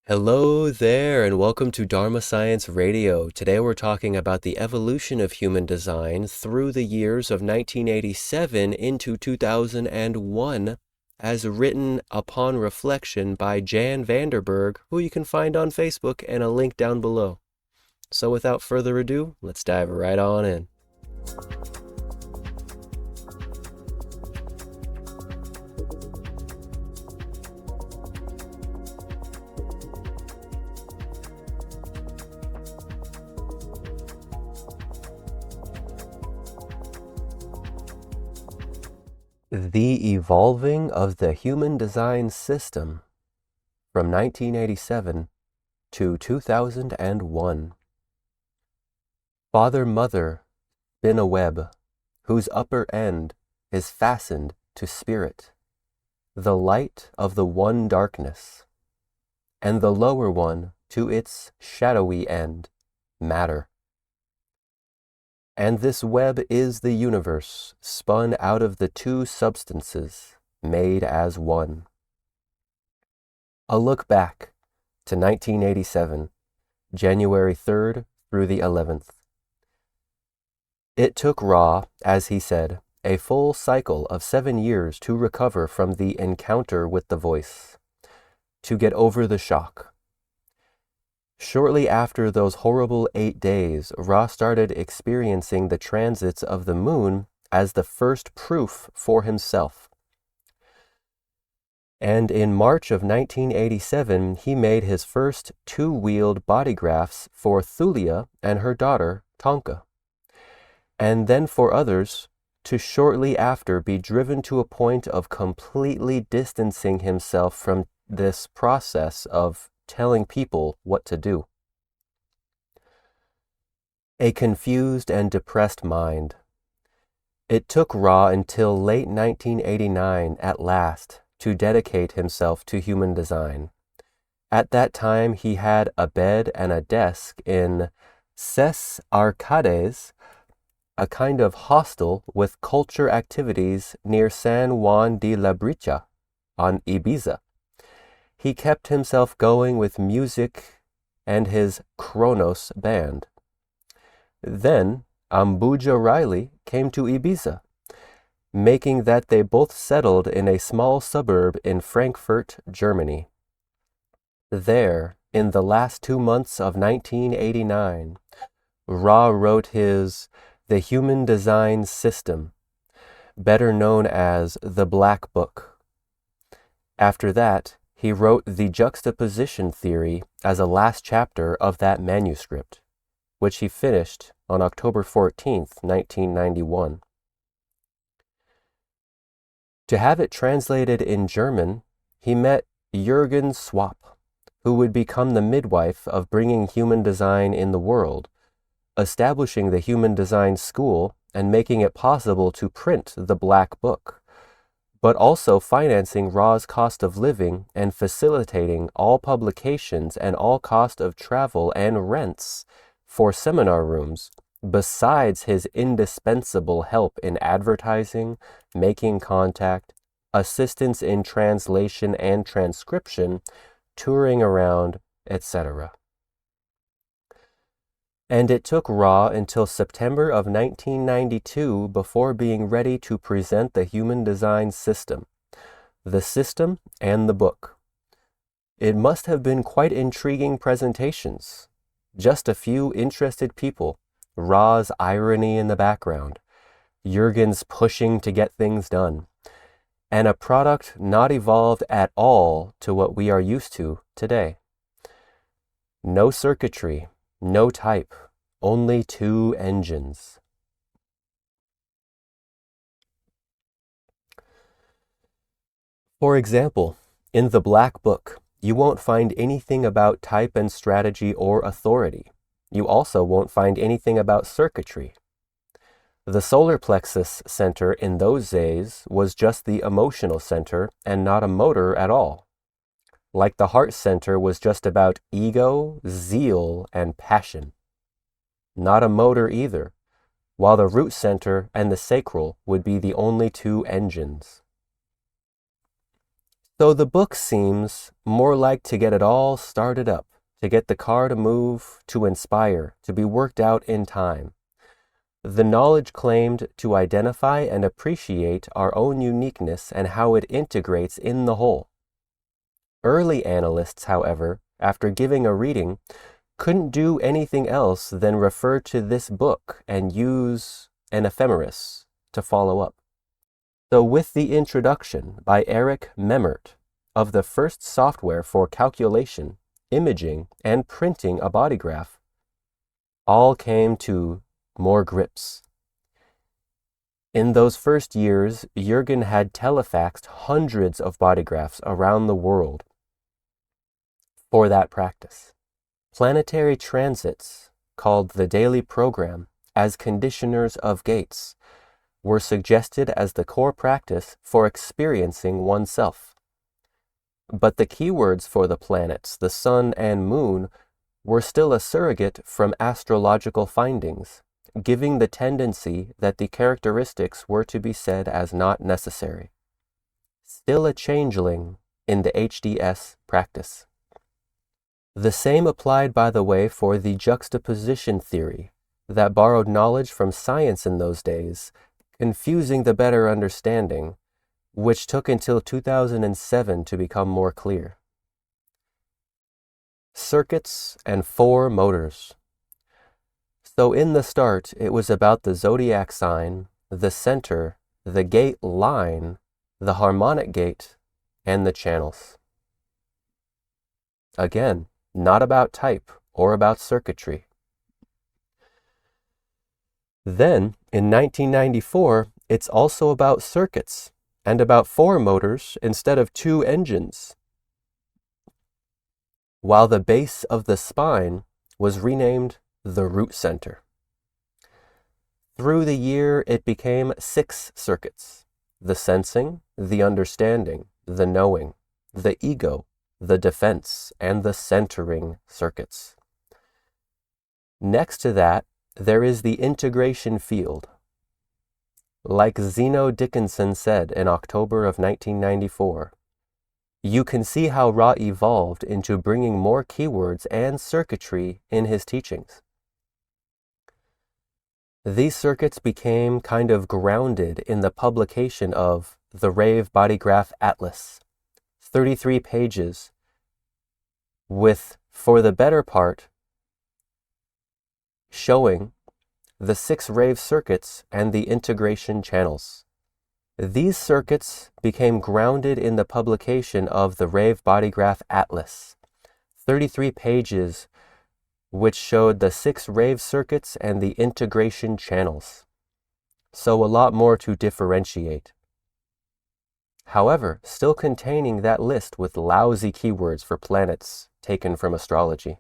Hello there, and welcome to Dharma Science Radio. Today we're talking about the evolution of human design through the years of 1987 into 2001, as written upon reflection by Jan Van DEN Berg, who you can find on Facebook and a link down below. So without further ado, let's dive right on in. The Evolving of the Human Design System from 1987 to 2001. Father, mother, spin a web, whose upper end is fastened to spirit, the light of the one darkness, and the lower one to its shadowy end, matter. And this web is the universe, spun out of the two substances, made as one. A look back to 1987, January 3rd through the 11th. It took Ra, as he said, a full cycle of 7 years to recover from the encounter with the voice, to get over the shock. Shortly after those horrible 8 days, Ra started experiencing the transits of the moon as the first proof for himself. And in March of 1987, he made his first 2-wheeled bodygraphs for Thulia and her daughter, Tonka. And then for others, to shortly after be driven to a point of completely distancing himself from this process of telling people what to do. A confused and depressed mind. It took Ra until late 1989 at last to dedicate himself to human design. At that time, he had a bed and a desk in Ses Arcades, a kind of hostel with culture activities near San Juan de la Bricha on Ibiza. He kept himself going with music and his Kronos band. Then Ambuja Riley came to Ibiza, making that they both settled in a small suburb in Frankfurt, Germany. There, in the last 2 months of 1989, Ra wrote his The Human Design System, better known as the Black Book. After that, he wrote the juxtaposition theory as a last chapter of that manuscript, which he finished on October 14th, 1991. To have it translated in German, he met Jürgen Swap, who would become the midwife of bringing human design in the world, establishing the Human Design School and making it possible to print the Black Book, but also financing Ra's cost of living and facilitating all publications and all cost of travel and rents for seminar rooms, besides his indispensable help in advertising, making contact, assistance in translation and transcription, touring around, etc. And it took Ra until September of 1992 before being ready to present the Human Design System, the system and the book. It must have been quite intriguing presentations. Just a few interested people, Ra's irony in the background, Jürgen's pushing to get things done, and a product not evolved at all to what we are used to today. No circuitry, no type, only 2 engines. For example, in the Black Book, you won't find anything about type and strategy or authority. You also won't find anything about circuitry. The solar plexus center in those days was just the emotional center and not a motor at all. Like the heart center was just about ego, zeal, and passion. Not a motor either, while the root center and the sacral would be the only 2 engines. So the book seems more like to get it all started up, to get the car to move, to inspire, to be worked out in time. The knowledge claimed to identify and appreciate our own uniqueness and how it integrates in the whole. Early analysts, however, after giving a reading, couldn't do anything else than refer to this book and use an ephemeris to follow up. So with the introduction by Eric Memmert of the first software for calculation, imaging, and printing a body graph, all came to more grips. In those first years, Jürgen had telefaxed hundreds of body graphs around the world for that practice. Planetary transits, called the daily program, as conditioners of gates, were suggested as the core practice for experiencing oneself. But the keywords for the planets, the sun and moon, were still a surrogate from astrological findings, giving the tendency that the characteristics were to be said as not necessary. Still a changeling in the HDS practice. The same applied, by the way, for the juxtaposition theory that borrowed knowledge from science in those days, confusing the better understanding, which took until 2007 to become more clear. Circuits and four motors. So in the start, it was about the zodiac sign, the center, the gate line, the harmonic gate, and the channels. Again, not about type or about circuitry. Then, in 1994, it's also about circuits and about four motors instead of two engines, while the base of the spine was renamed the root center. Through the year, it became 6 circuits: the sensing, the understanding, the knowing, the ego, the defense, and the centering circuits. Next to that, there is the integration field. Like Zeno Dickinson said in October of 1994, you can see how Ra evolved into bringing more keywords and circuitry in his teachings. These circuits became kind of grounded in the publication of the Rave Body Graph Atlas, 33 pages, with, for the better part, showing the 6 rave circuits and the integration channels. These circuits became grounded in the publication of the Rave Body Graph Atlas, 33 pages, which showed the 6 rave circuits and the integration channels. So a lot more to differentiate. However, still containing that list with lousy keywords for planets taken from astrology.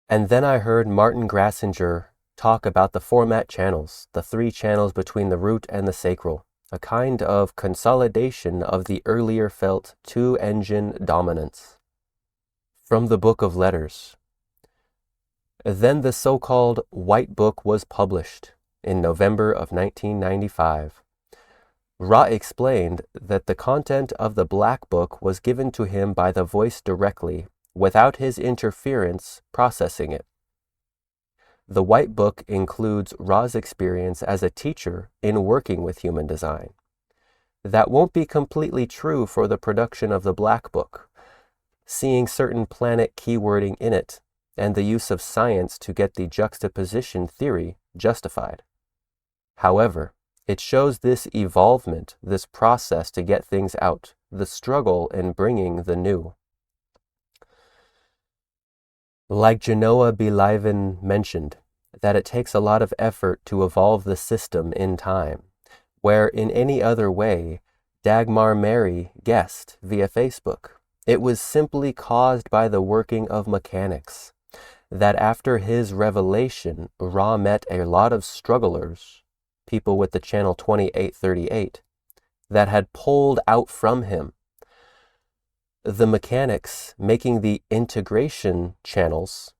And then I heard Martin Grassinger talk about the format channels, the 3 channels between the root and the sacral, a kind of consolidation of the earlier felt 2-engine dominance. From the Book of Letters. Then the so-called White Book was published in November of 1995. Ra explained that the content of the Black Book was given to him by the voice directly, without his interference processing it. The White Book includes Ra's experience as a teacher in working with human design. That won't be completely true for the production of the Black Book, seeing certain planet keywording in it, and the use of science to get the juxtaposition theory justified. However, it shows this evolvement, this process to get things out, the struggle in bringing the new. Like Genoa Beliven mentioned, that it takes a lot of effort to evolve the system in time, where in any other way, Dagmar Mary guessed via Facebook, it was simply caused by the working of mechanics, that after his revelation, Ra met a lot of strugglers, people with the channel 2838, that had pulled out from him. The mechanics making the integration channels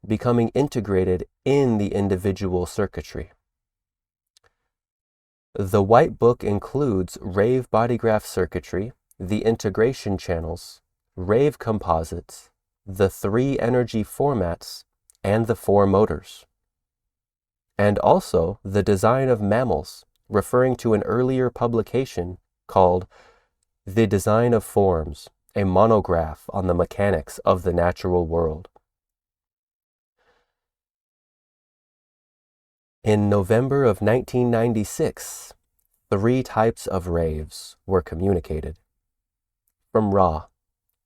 becoming integrated in the individual circuitry. The White Book includes Rave bodygraph circuitry, the integration channels, Rave composites, the 3 energy formats, and the 4 motors. And also the design of mammals, referring to an earlier publication called The Design of Forms, a monograph on the mechanics of the natural world. In November of 1996, 3 types of raves were communicated. From Ra,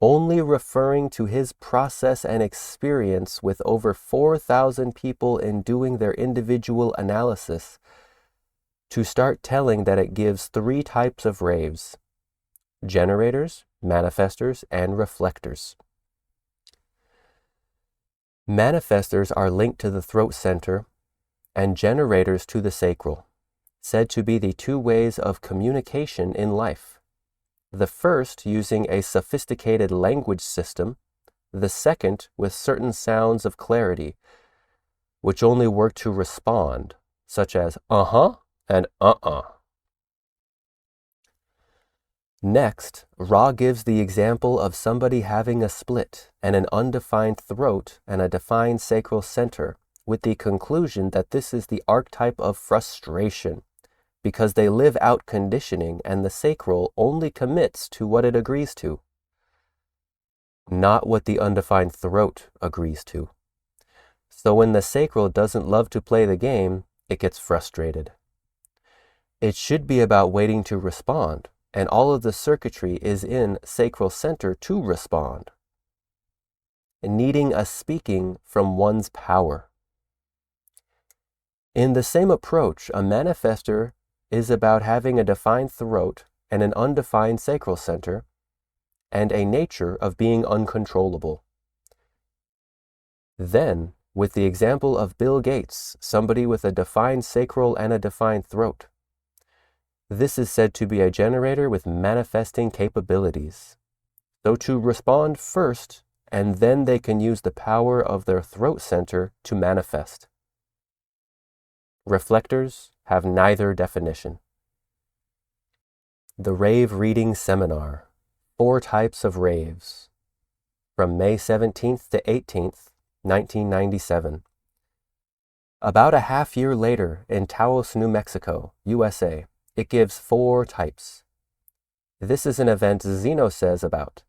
only referring to his process and experience with over 4,000 people in doing their individual analysis, to start telling that it gives 3 types of raves: generators, manifestors, and reflectors. Manifestors are linked to the throat center and generators to the sacral, said to be the 2 ways of communication in life. The first using a sophisticated language system, the second with certain sounds of clarity, which only work to respond, such as uh-huh and uh-uh. Next, Ra gives the example of somebody having a split and an undefined throat and a defined sacral center, with the conclusion that this is the archetype of frustration, because they live out conditioning and the sacral only commits to what it agrees to, not what the undefined throat agrees to. So when the sacral doesn't love to play the game, it gets frustrated. It should be about waiting to respond, and all of the circuitry is in sacral center to respond, needing a speaking from one's power. In the same approach, a manifestor is about having a defined throat and an undefined sacral center, and a nature of being uncontrollable. Then, with the example of Bill Gates, somebody with a defined sacral and a defined throat, this is said to be a generator with manifesting capabilities. So to respond first, and then they can use the power of their throat center to manifest. Reflectors have neither definition. The Rave Reading Seminar, 4 Types of Raves, from May 17th to 18th, 1997. About a half year later in Taos, New Mexico, USA, it gives 4 types. This is an event Zeno says about.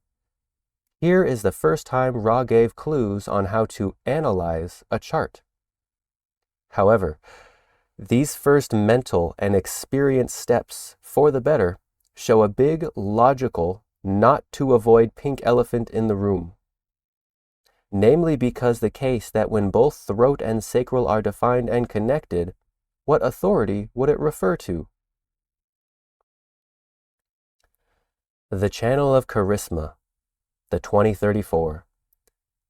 Here is the first time Ra gave clues on how to analyze a chart. However, these first mental and experience steps, for the better, show a big, logical, not to avoid pink elephant in the room. Namely because the case that when both throat and sacral are defined and connected, what authority would it refer to? The channel of charisma, the 2034.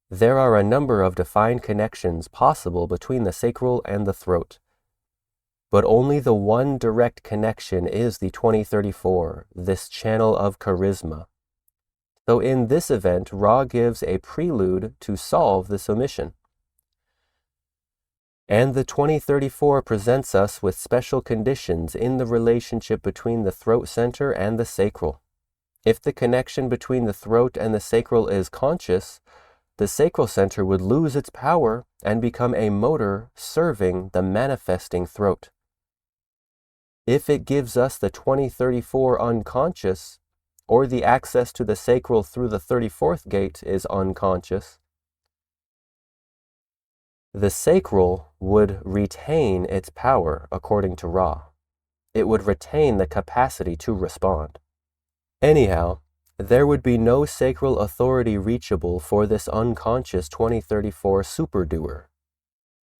There are a number of defined connections possible between the sacral and the throat, but only the one direct connection is the 2034, this channel of charisma. So in this event, Ra gives a prelude to solve this omission. And the 2034 presents us with special conditions in the relationship between the throat center and the sacral. If the connection between the throat and the sacral is conscious, the sacral center would lose its power and become a motor serving the manifesting throat. If it gives us the 2034 unconscious, or the access to the sacral through the 34th gate is unconscious, the sacral would retain its power according to Ra. It would retain the capacity to respond. Anyhow, there would be no sacral authority reachable for this unconscious 2034 superdoer.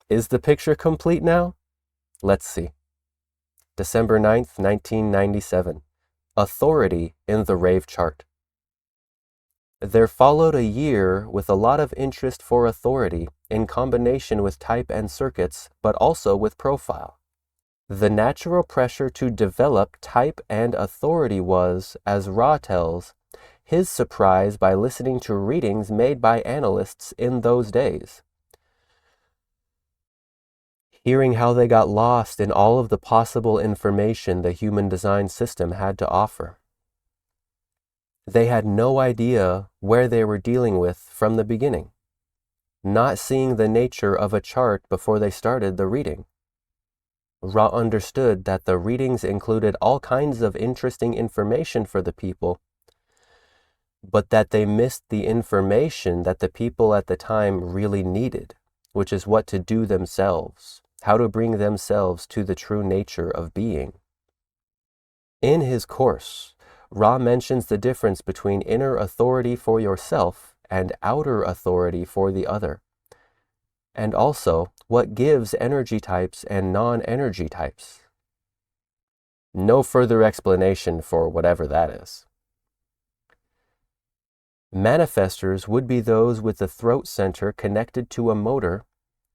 Is the picture complete now? Let's see. December 9th, 1997. Authority in the Rave chart. There followed a year with a lot of interest for authority in combination with type and circuits, but also with profile. The natural pressure to develop type and authority was, as Ra tells, his surprise by listening to readings made by analysts in those days. hearing how they got lost in all of the possible information the human design system had to offer. They had no idea where they were dealing with from the beginning, not seeing the nature of a chart before they started the reading. Ra understood that the readings included all kinds of interesting information for the people, but that they missed the information that the people at the time really needed, which is what to do themselves, how to bring themselves to the true nature of being. In his course, Ra mentions the difference between inner authority for yourself and outer authority for the other, and also what gives energy types and non-energy types. No further explanation for whatever that is. Manifestors would be those with the throat center connected to a motor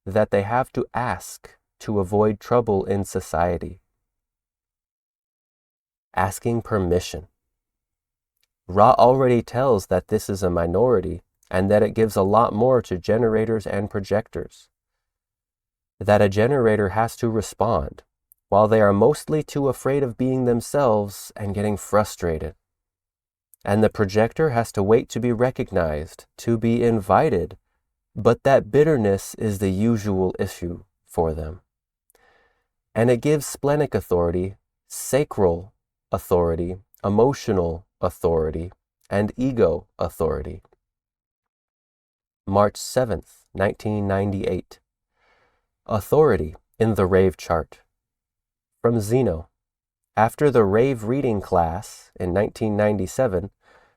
that they have to ask to avoid trouble in society. Asking permission. Ra already tells that this is a minority and that it gives a lot more to generators and projectors. That a generator has to respond, while they are mostly too afraid of being themselves and getting frustrated. And the projector has to wait to be recognized, to be invited, but that bitterness is the usual issue for them. And it gives splenic authority, sacral authority, emotional authority, and ego authority. March 7th, 1998. Authority in the Rave chart. From Zeno. After the Rave reading class in 1997,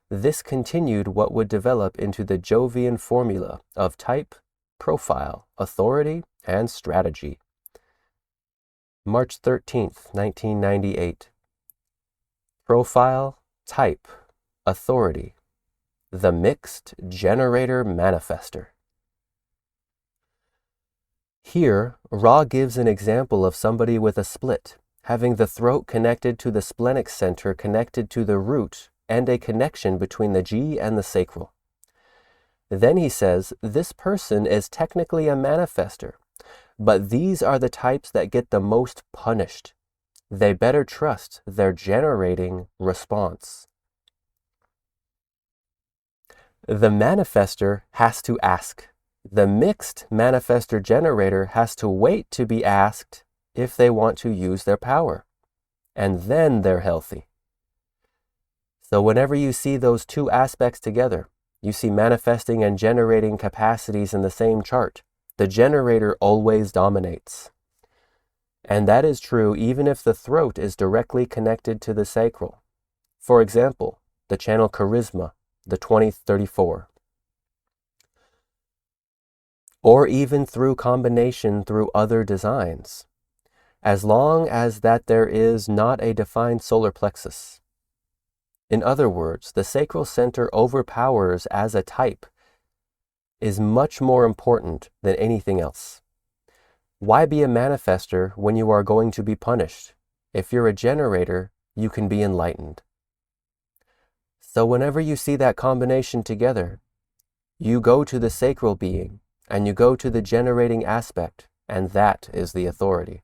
this continued what would develop into the Jovian formula of type, profile, authority, and strategy. March 13th, 1998. Profile, type, authority. The Mixed Generator Manifester. Here, Ra gives an example of somebody with a split, having the throat connected to the splenic center connected to the root and a connection between the G and the sacral. Then he says, this person is technically a manifester, but these are the types that get the most punished. They better trust their generating response. The manifester has to ask. The mixed manifester generator has to wait to be asked if they want to use their power. And then they're healthy. So whenever you see those two aspects together, you see manifesting and generating capacities in the same chart, the generator always dominates. And that is true even if the throat is directly connected to the sacral. For example, the channel charisma, the 2034. Or even through combination through other designs, as long as that there is not a defined solar plexus. In other words, the sacral center overpowers as a type is much more important than anything else. Why be a manifester when you are going to be punished? If you're a generator, you can be enlightened. So whenever you see that combination together, you go to the sacral being and you go to the generating aspect, and that is the authority.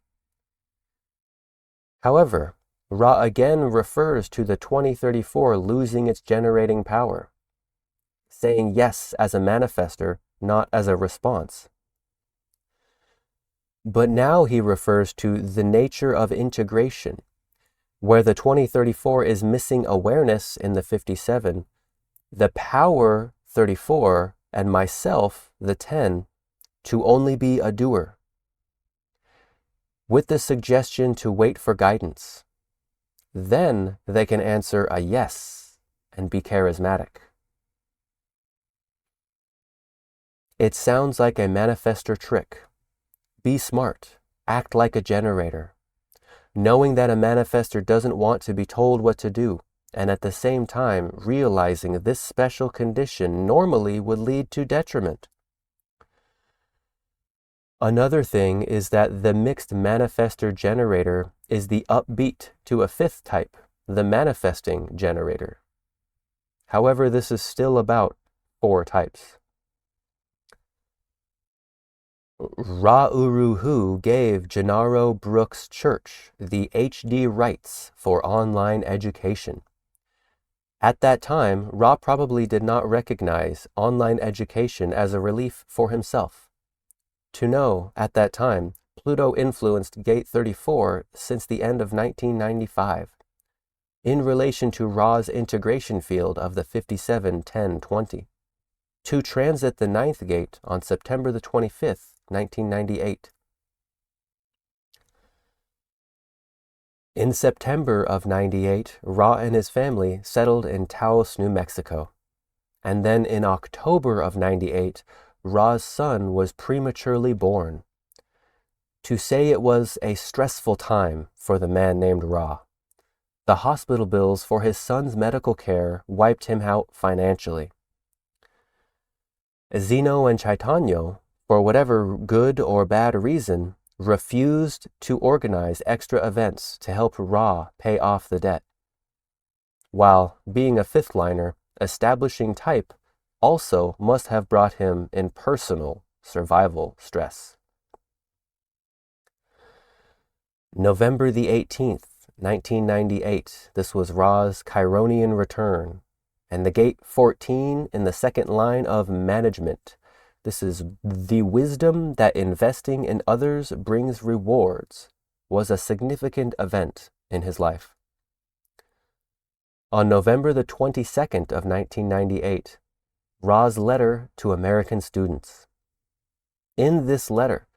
However, Ra again refers to the 2034 losing its generating power, saying yes as a manifester, not as a response. But now he refers to the nature of integration, where the 2034 is missing awareness in the 57, the power 34 and myself, the 10, to only be a doer. With the suggestion to wait for guidance. Then they can answer a yes and be charismatic. It sounds like a manifester trick. Be smart, act like a generator, knowing that a manifester doesn't want to be told what to do, and at the same time realizing this special condition normally would lead to detriment. Another thing is that the mixed manifester generator is the upbeat to a fifth type, the manifesting generator. However, this is still about 4 types. Ra-Uru-Hu gave Gennaro Brooks Church the HD rights for online education. At that time, Ra probably did not recognize online education as a relief for himself. To know, at that time, Pluto influenced Gate 34 since the end of 1995, in relation to Ra's integration field of the 57-10-20, to transit the ninth gate on September the 25th, 1998. In September of 98, Ra and his family settled in Taos, New Mexico. And then in October of 98, Ra's son was prematurely born. To say it was a stressful time for the man named Ra. The hospital bills for his son's medical care wiped him out financially. Zeno and Chaitanya, for whatever good or bad reason, refused to organize extra events to help Ra pay off the debt. While, being a fifth liner, establishing type also must have brought him in personal survival stress. November the 18th, 1998, this was Ra's Chironian return, and the gate 14 in the second line of management. This is the wisdom that investing in others brings rewards, was a significant event in his life. On November the 22nd of 1998, Ra's letter to American students. In this letter,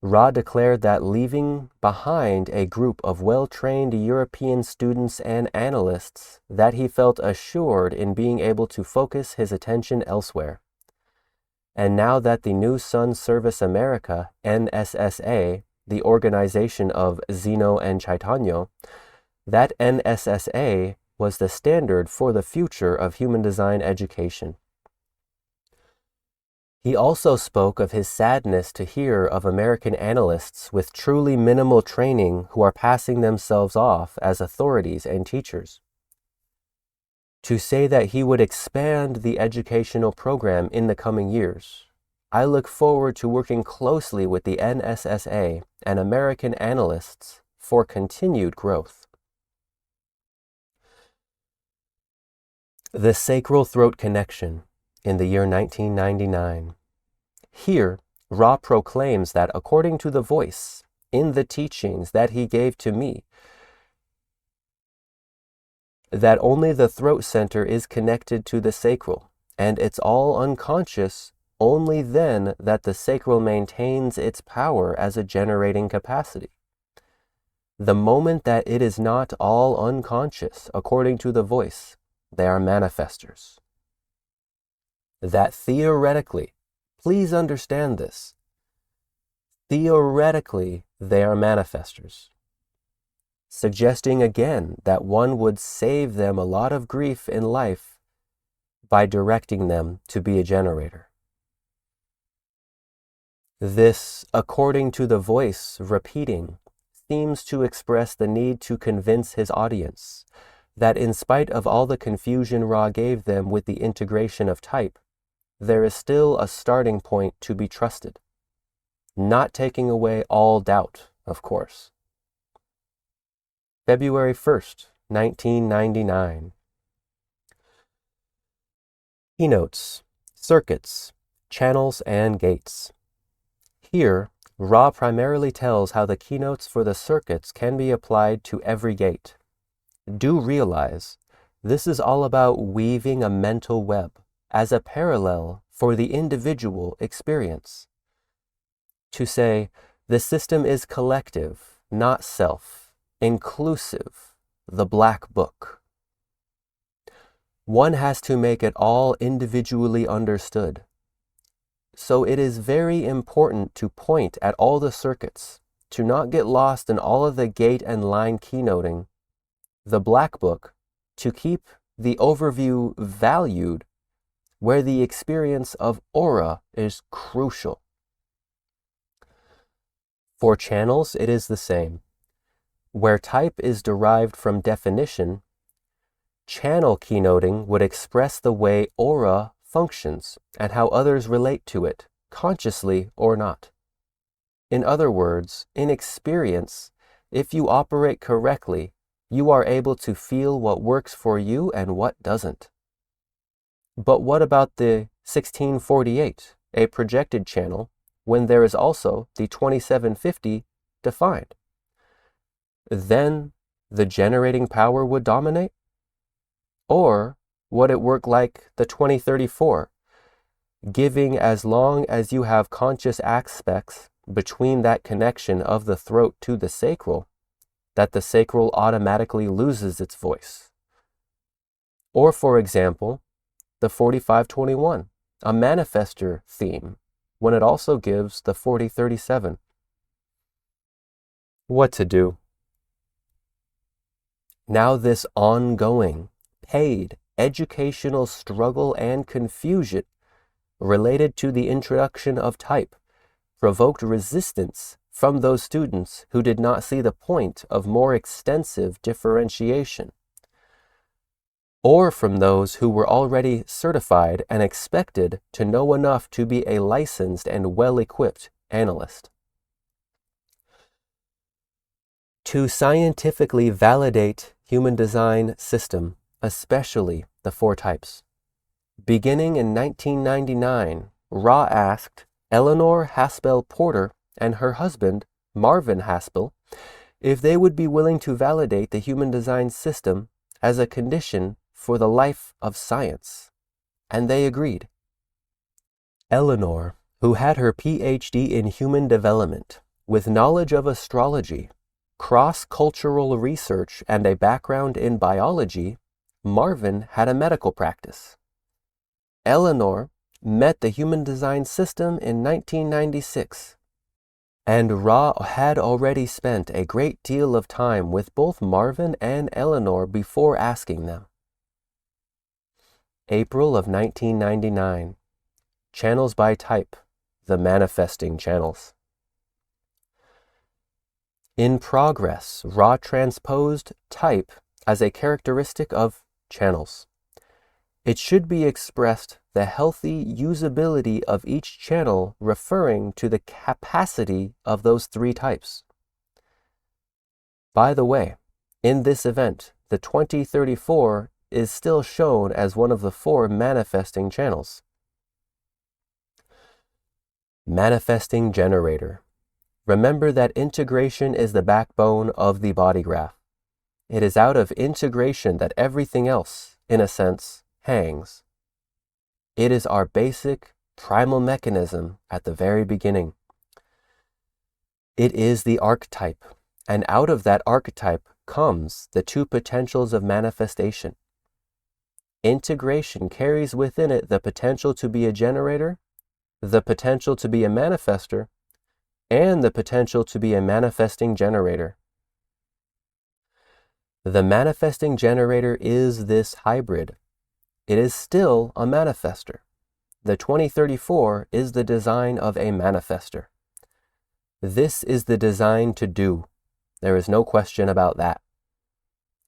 Ra declared that leaving behind a group of well-trained European students and analysts, that he felt assured in being able to focus his attention elsewhere. And now that the New Sun Service America, NSSA, the organization of Zeno and Chaitanya, that NSSA was the standard for the future of human design education. He also spoke of his sadness to hear of American analysts with truly minimal training who are passing themselves off as authorities and teachers. To say that he would expand the educational program in the coming years, I look forward to working closely with the NSSA and American analysts for continued growth. The Sacral Throat Connection in the year 1999. Here, Ra proclaims that according to the voice, in the teachings that he gave to me, that only the throat center is connected to the sacral, and it's all unconscious, only then that the sacral maintains its power as a generating capacity. The moment that it is not all unconscious, according to the voice, they are manifestors. That theoretically, please understand this, theoretically they are manifestors, suggesting again that one would save them a lot of grief in life by directing them to be a generator. This, according to the voice, repeating, seems to express the need to convince his audience that in spite of all the confusion Ra gave them with the integration of type, there is still a starting point to be trusted, not taking away all doubt, of course. February 1st, 1999. Keynotes, circuits, channels, and gates. Here, Ra primarily tells how the keynotes for the circuits can be applied to every gate. Do realize, this is all about weaving a mental web as a parallel for the individual experience. To say, the system is collective, not self. Inclusive, the black book. One has to make it all individually understood. So it is very important to point at all the circuits, to not get lost in all of the gate and line keynoting. The black book, to keep the overview valued, where the experience of aura is crucial. For channels, it is the same. Where type is derived from definition, channel keynoting would express the way aura functions and how others relate to it, consciously or not. In other words, in experience, if you operate correctly, you are able to feel what works for you and what doesn't. But what about the 1648, a projected channel, when there is also the 2750 defined? Then the generating power would dominate? Or would it work like the 2034, giving as long as you have conscious aspects between that connection of the throat to the sacral, that the sacral automatically loses its voice? Or, for example, the 4521, a manifester theme, when it also gives the 4037. What to do? Now this ongoing, paid, educational struggle and confusion related to the introduction of type provoked resistance from those students who did not see the point of more extensive differentiation, or from those who were already certified and expected to know enough to be a licensed and well-equipped analyst. To scientifically validate human design system, especially the 4 types. Beginning in 1999, Ra asked Eleanor Haspel Porter and her husband, Marvin Haspel, if they would be willing to validate the human design system as a condition for the life of science, and they agreed. Eleanor, who had her PhD in human development, with knowledge of astrology, cross-cultural research, and a background in biology, Marvin had a medical practice. Eleanor met the human design system in 1996, and Ra had already spent a great deal of time with both Marvin and Eleanor before asking them. April of 1999. Channels by type, the manifesting channels. In progress, Ra transposed type as a characteristic of channels. It should be expressed the healthy usability of each channel referring to the capacity of those 3 types. By the way, in this event, the 2034 is still shown as one of the 4 manifesting channels. Manifesting generator. Remember that integration is the backbone of the body graph. It is out of integration that everything else, in a sense, hangs. It is our basic, primal mechanism at the very beginning. It is the archetype, and out of that archetype comes the 2 potentials of manifestation. Integration carries within it the potential to be a generator, the potential to be a manifester, and the potential to be a manifesting generator. The manifesting generator is this hybrid. It is still a manifester. The 2034 is the design of a manifester. This is the design to do. There is no question about that.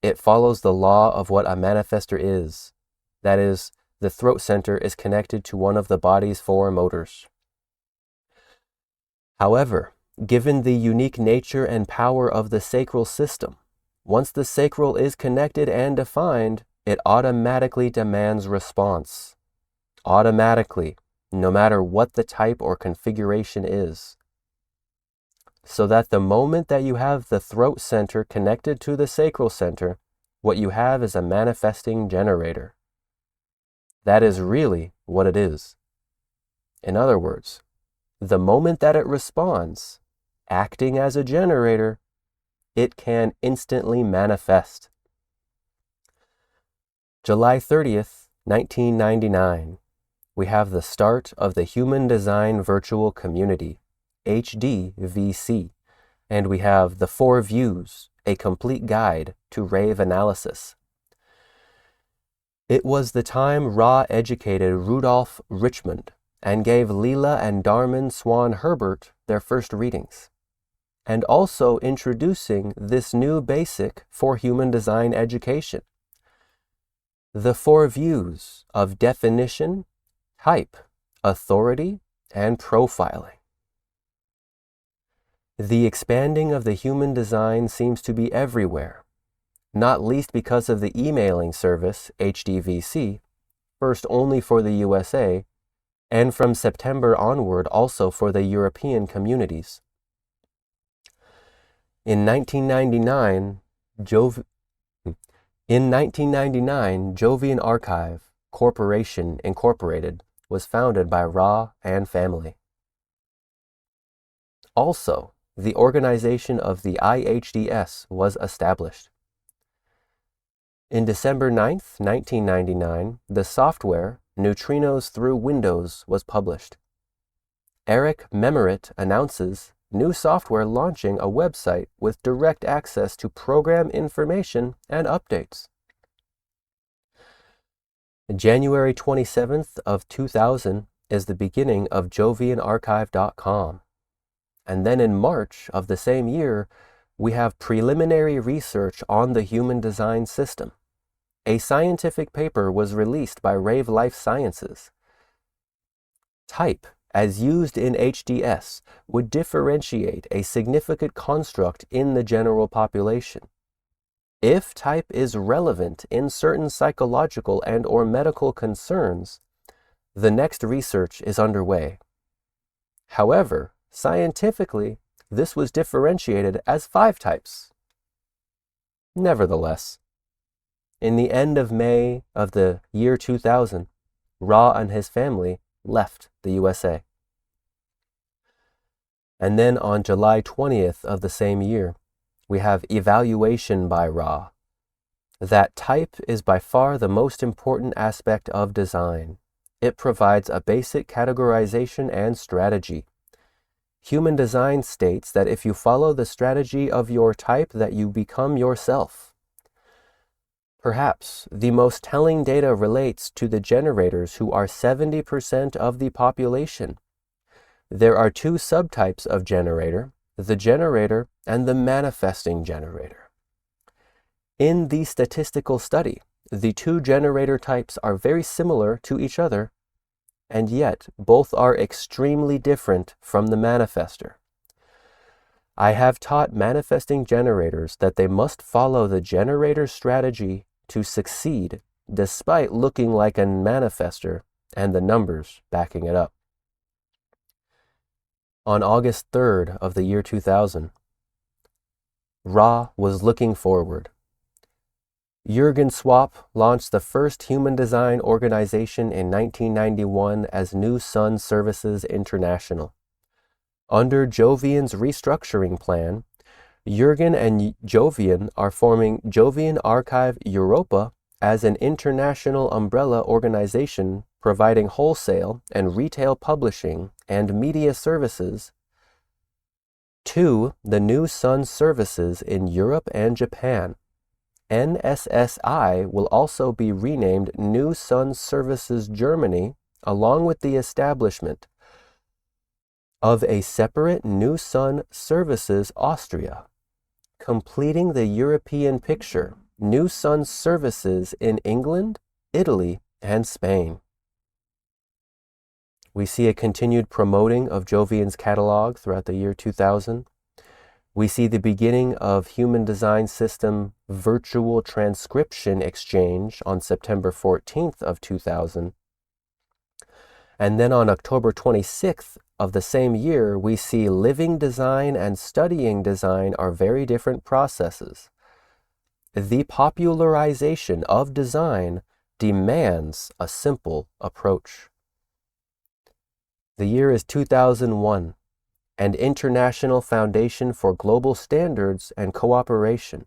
It follows the law of what a manifester is. That is, the throat center is connected to one of the body's 4 motors. However, given the unique nature and power of the sacral system, once the sacral is connected and defined, it automatically demands response. Automatically, no matter what the type or configuration is. So that the moment that you have the throat center connected to the sacral center, what you have is a manifesting generator. That is really what it is. In other words, the moment that it responds, acting as a generator, it can instantly manifest. July 30th, 1999, we have the start of the Human Design Virtual Community, HDVC, and we have the 4 views, a complete guide to rave analysis. It was the time Ra educated Rudolf Richmond and gave Leela and Darman Swan Herbert their first readings, and also introducing this new basic for human design education. The 4 views of definition, type, authority, and profiling. The expanding of the human design seems to be everywhere, not least because of the emailing service, HDVC, first only for the USA, and from September onward also for the European communities. In 1999, Jovian Archive Corporation Incorporated was founded by Ra and family. Also, the organization of the IHDS was established. In December 9th, 1999, the software Neutrinos Through Windows was published. Eric Memerit announces new software launching a website with direct access to program information and updates. January 27th of 2000 is the beginning of jovianarchive.com. And then in March of the same year, we have preliminary research on the human design system. A scientific paper was released by Rave Life Sciences. Type, as used in HDS, would differentiate a significant construct in the general population. If type is relevant in certain psychological and/or medical concerns, the next research is underway. However, scientifically, this was differentiated as 5 types. Nevertheless, in the end of May of the year 2000, Ra and his family left the USA. And then on July 20th of the same year, we have evaluation by Ra. That type is by far the most important aspect of design. It provides a basic categorization and strategy. Human design states that if you follow the strategy of your type, that you become yourself. Perhaps the most telling data relates to the generators, who are 70% of the population. There are 2 subtypes of generator, the generator and the manifesting generator. In the statistical study, the 2 generator types are very similar to each other, and yet both are extremely different from the manifester. I have taught manifesting generators that they must follow the generator strategy to succeed, despite looking like a manifester and the numbers backing it up. On August 3rd of the year 2000, Ra was looking forward. Jürgen Swap launched the first human design organization in 1991 as New Sun Services International. Under Jovian's restructuring plan, Jürgen and Jovian are forming Jovian Archive Europa as an international umbrella organization providing wholesale and retail publishing and media services to the New Sun Services in Europe and Japan. NSSI will also be renamed New Sun Services Germany, along with the establishment of a separate New Sun Services Austria. Completing the European picture, New Sun Services in England, Italy, and Spain. We see a continued promoting of Jovian's catalog throughout the year 2000. We see the beginning of Human Design System Virtual Transcription Exchange on September 14th of 2000. And then on October 26th of the same year, we see living design and studying design are very different processes. The popularization of design demands a simple approach. The year is 2001. And International Foundation for Global Standards and Cooperation.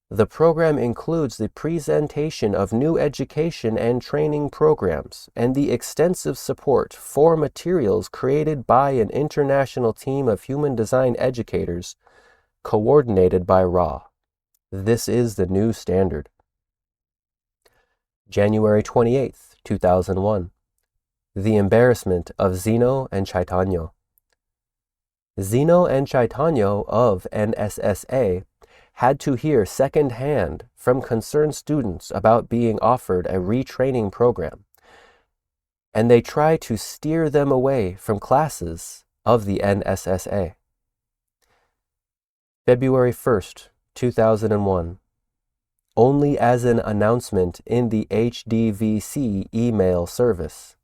The program includes the presentation of new education and training programs and the extensive support for materials created by an international team of human design educators coordinated by Ra. This is the new standard. January 28th, 2001. The embarrassment of Zeno and Chaitanya. Zeno and Chaitanya of NSSA had to hear secondhand from concerned students about being offered a retraining program. and they try to steer them away from classes of the NSSA. February 1st, 2001. Only as an announcement in the HDVC email service.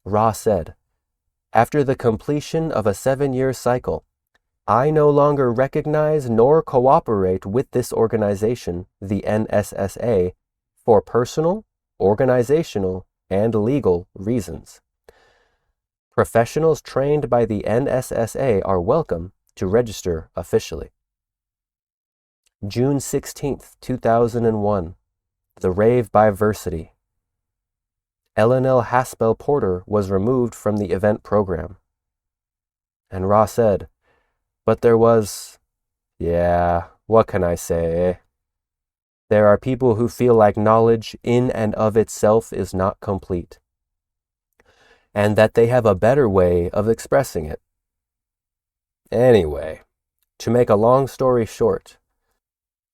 Ra said, after the completion of a 7-year cycle, I no longer recognize nor cooperate with this organization, the NSSA, for personal, organizational, and legal reasons. Professionals trained by the NSSA are welcome to register officially. June 16th, 2001, the Rave Biversity. L. Haspel Porter was removed from the event program. And Ra said, but there was, what can I say? There are people who feel like knowledge in and of itself is not complete, and that they have a better way of expressing it. Anyway, to make a long story short,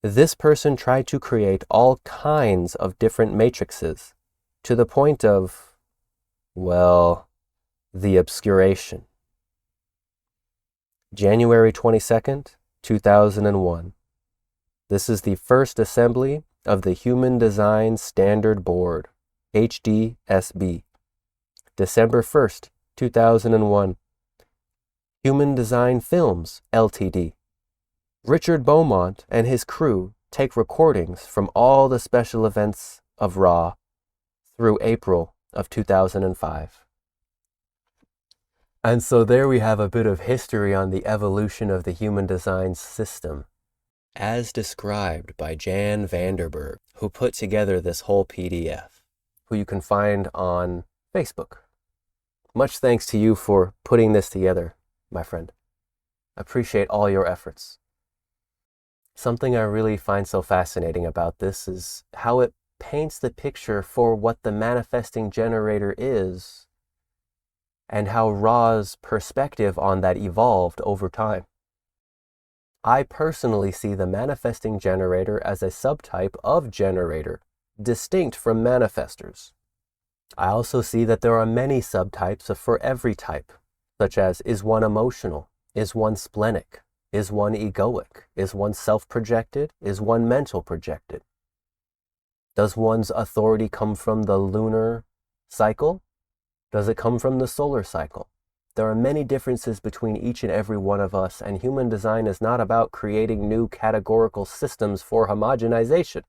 this person tried to create all kinds of different matrices to the point of, the obscuration. January 22nd, 2001. This is the first assembly of the Human Design Standard Board, HDSB. December 1st, 2001. Human Design Films, Ltd. Richard Beaumont and his crew take recordings from all the special events of Ra through April of 2005. And so there we have a bit of history on the evolution of the human design system, as described by Jan Van DEN Berg, who put together this whole PDF, who you can find on Facebook. Much thanks to you for putting this together, my friend. I appreciate all your efforts. Something I really find so fascinating about this is how it paints the picture for what the manifesting generator is and how Ra's perspective on that evolved over time. I personally see the manifesting generator as a subtype of generator, distinct from manifestors. I also see that there are many subtypes for every type, such as, is one emotional? Is one splenic? Is one egoic? Is one self-projected? Is one mental projected? Does one's authority come from the lunar cycle? Does it come from the solar cycle? There are many differences between each and every one of us, and human design is not about creating new categorical systems for homogenization.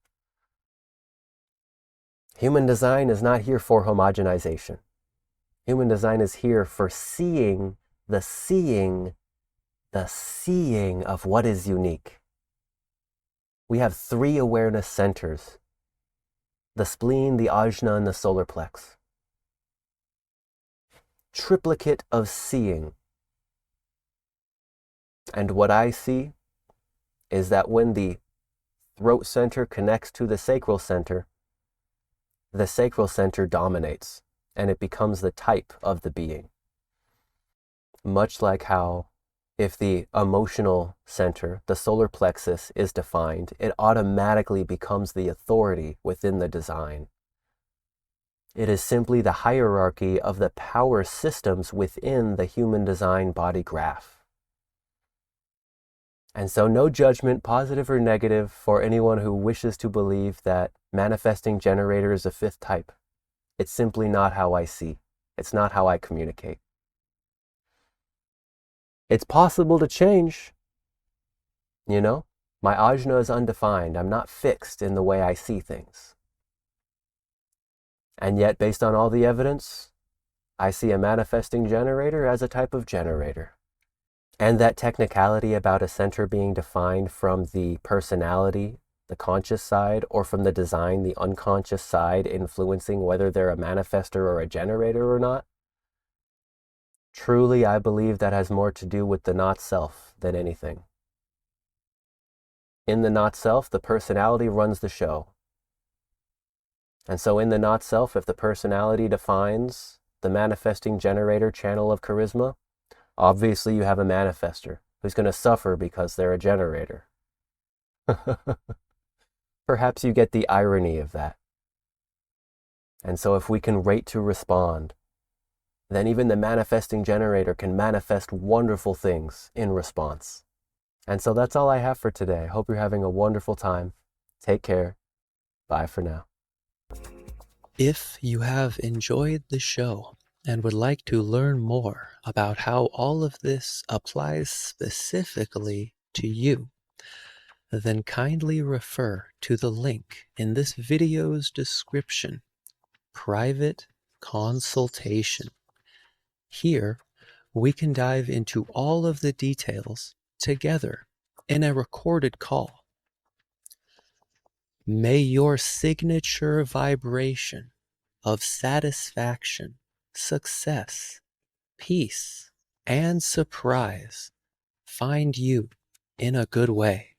Human design is not here for homogenization. Human design is here for seeing of what is unique. We have 3 awareness centers: the spleen, the ajna, and the solar plex. Triplicate of seeing. And what I see is that when the throat center connects to the sacral center dominates, and it becomes the type of the being. Much like how if the emotional center, the solar plexus, is defined, it automatically becomes the authority within the design. It is simply the hierarchy of the power systems within the human design body graph. And so no judgment, positive or negative, for anyone who wishes to believe that manifesting generator is a 5th type. It's simply not how I see. It's not how I communicate. It's possible to change. You know, my ajna is undefined. I'm not fixed in the way I see things. And yet, based on all the evidence, I see a manifesting generator as a type of generator. And that technicality about a center being defined from the personality, the conscious side, or from the design, the unconscious side, influencing whether they're a manifestor or a generator or not. Truly, I believe that has more to do with the not-self than anything. In the not-self, the personality runs the show. And so in the not-self, if the personality defines the manifesting generator channel of charisma, obviously you have a manifestor who's going to suffer because they're a generator. Perhaps you get the irony of that. And so if we can rate to respond, then even the manifesting generator can manifest wonderful things in response. And so that's all I have for today. Hope you're having a wonderful time. Take care. Bye for now. If you have enjoyed the show and would like to learn more about how all of this applies specifically to you, then kindly refer to the link in this video's description, Private Consultation. Here, we can dive into all of the details together in a recorded call. May your signature vibration of satisfaction, success, peace, and surprise find you in a good way.